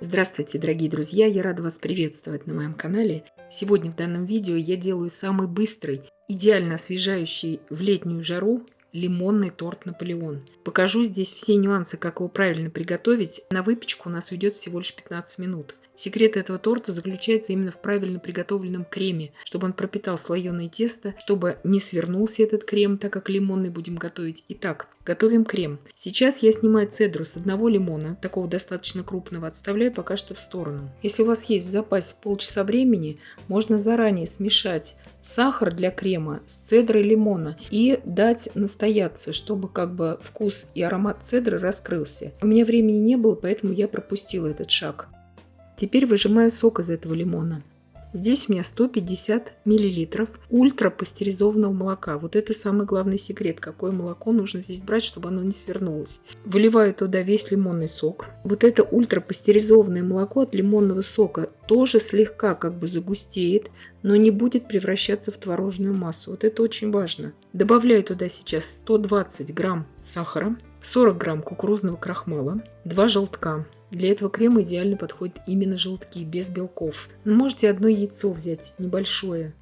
Здравствуйте, дорогие друзья! Я рада вас приветствовать на моем канале. Сегодня в данном видео я делаю самый быстрый, идеально освежающий в летнюю жару лимонный торт Наполеон. Покажу здесь все нюансы, как его правильно приготовить. На выпечку у нас уйдет всего лишь 15 минут. Секрет этого торта заключается именно в правильно приготовленном креме, чтобы он пропитал слоеное тесто, чтобы не свернулся этот крем, так как лимонный будем готовить. Итак, готовим крем. Сейчас я снимаю цедру с одного лимона, такого достаточно крупного, отставляю пока что в сторону. Если у вас есть в запасе полчаса времени, можно заранее смешать сахар для крема с цедрой лимона и дать настояться, чтобы вкус и аромат цедры раскрылся. У меня времени не было, поэтому я пропустила этот шаг. Теперь выжимаю сок из этого лимона. Здесь у меня 150 мл ультрапастеризованного молока. Вот это самый главный секрет, какое молоко нужно здесь брать, чтобы оно не свернулось. Выливаю туда весь лимонный сок. Вот это ультрапастеризованное молоко от лимонного сока тоже слегка загустеет, но не будет превращаться в творожную массу. Вот это очень важно. Добавляю туда сейчас 120 грамм сахара, 40 грамм кукурузного крахмала, 2 желтка. Для этого крема идеально подходят именно желтки, без белков. Но можете одно яйцо взять, небольшое,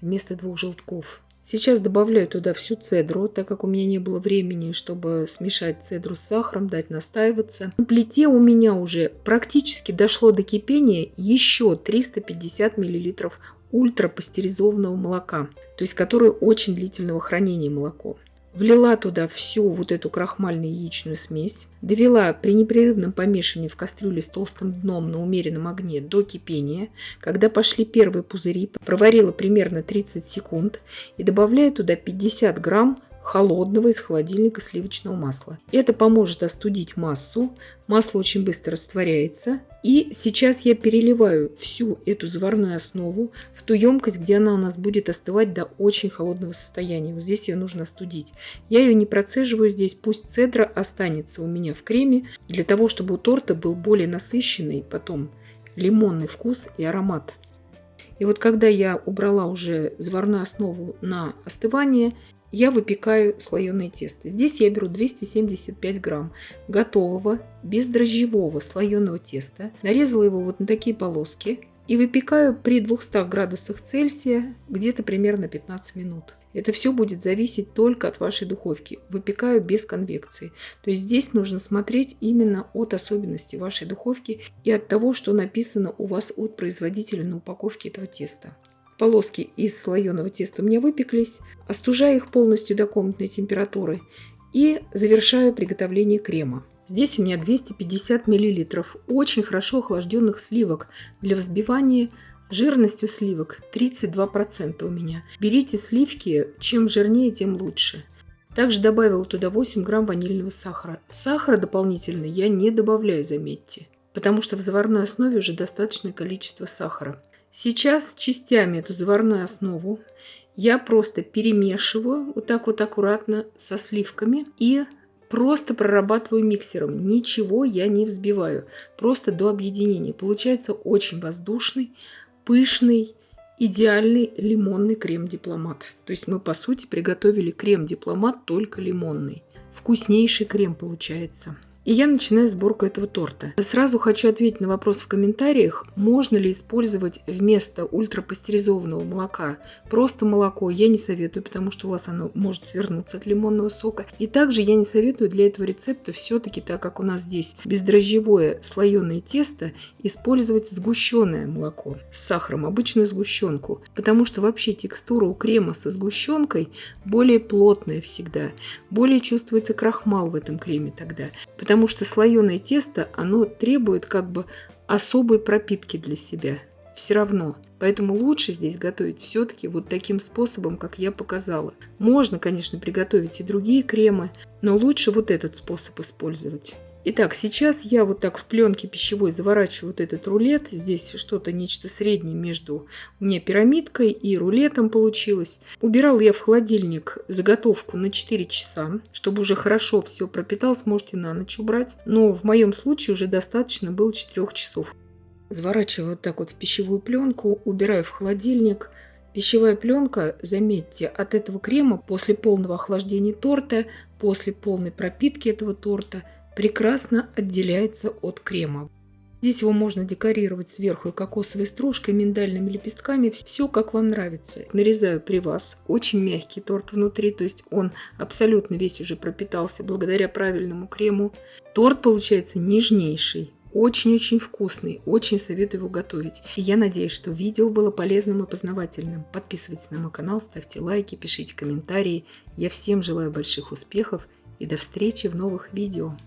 вместо 2 желтков. Сейчас добавляю туда всю цедру, так как у меня не было времени, чтобы смешать цедру с сахаром, дать настаиваться. На плите у меня уже практически дошло до кипения еще 350 мл ультрапастеризованного молока, то есть которое очень длительного хранения молоко. Влила туда всю вот эту крахмально-яичную смесь, довела при непрерывном помешивании в кастрюле с толстым дном на умеренном огне до кипения. Когда пошли первые пузыри, проварила примерно 30 секунд и добавляю туда 50 грамм холодного из холодильника сливочного масла. Это поможет остудить массу. Масло очень быстро растворяется. И сейчас я переливаю всю эту заварную основу в ту емкость, где она у нас будет остывать до очень холодного состояния. Вот здесь ее нужно остудить. Я ее не процеживаю здесь, пусть цедра останется у меня в креме, для того, чтобы у торта был более насыщенный потом лимонный вкус и аромат. И вот когда я убрала уже заварную основу на остывание, я выпекаю слоеное тесто. Здесь я беру 275 грамм готового бездрожжевого слоеного теста. Нарезала его вот на такие полоски и выпекаю при 200 градусах Цельсия где-то примерно 15 минут. Это все будет зависеть только от вашей духовки. Выпекаю без конвекции. То есть здесь нужно смотреть именно от особенностей вашей духовки и от того, что написано у вас от производителя на упаковке этого теста. Полоски из слоеного теста у меня выпеклись, остужаю их полностью до комнатной температуры и завершаю приготовление крема. Здесь у меня 250 мл очень хорошо охлажденных сливок для взбивания. Жирностью сливок 32% у меня. Берите сливки, чем жирнее, тем лучше. Также добавила туда 8 грамм ванильного сахара. Сахара дополнительно я не добавляю, заметьте, потому что в заварной основе уже достаточное количество сахара. Сейчас частями эту заварную основу я просто перемешиваю вот так вот аккуратно со сливками и просто прорабатываю миксером. Ничего я не взбиваю, просто до объединения. Получается очень воздушный, пышный, идеальный лимонный крем-дипломат. То есть мы по сути приготовили крем-дипломат только лимонный. Вкуснейший крем получается. И я начинаю сборку этого торта. Сразу хочу ответить на вопрос в комментариях, можно ли использовать вместо ультрапастеризованного молока просто молоко. Я не советую, потому что у вас оно может свернуться от лимонного сока. И также я не советую для этого рецепта все-таки, так как у нас здесь бездрожжевое слоеное тесто, использовать сгущенное молоко с сахаром, обычную сгущенку. Потому что вообще текстура у крема со сгущенкой более плотная всегда. Более чувствуется крахмал в этом креме тогда. Потому что слоеное тесто, оно требует особой пропитки для себя. Все равно. Поэтому лучше здесь готовить все-таки вот таким способом, как я показала. Можно, конечно, приготовить и другие кремы, но лучше вот этот способ использовать. Итак, сейчас я вот так в пленке пищевой заворачиваю вот этот рулет. Здесь что-то нечто среднее между у меня пирамидкой и рулетом получилось. Убирала я в холодильник заготовку на 4 часа, чтобы уже хорошо все пропиталось. Можете на ночь убрать. Но в моем случае уже достаточно было 4 часов. Заворачиваю вот так вот в пищевую пленку, убираю в холодильник. Пищевая пленка, заметьте, от этого крема после полного охлаждения торта, после полной пропитки этого торта прекрасно отделяется от крема. Здесь его можно декорировать сверху кокосовой стружкой, миндальными лепестками. Все как вам нравится. Нарезаю при вас. Очень мягкий торт внутри, то есть он абсолютно весь уже пропитался благодаря правильному крему. Торт получается нежнейший. Очень-очень вкусный, очень советую его готовить. И я надеюсь, что видео было полезным и познавательным. Подписывайтесь на мой канал, ставьте лайки, пишите комментарии. Я всем желаю больших успехов и до встречи в новых видео.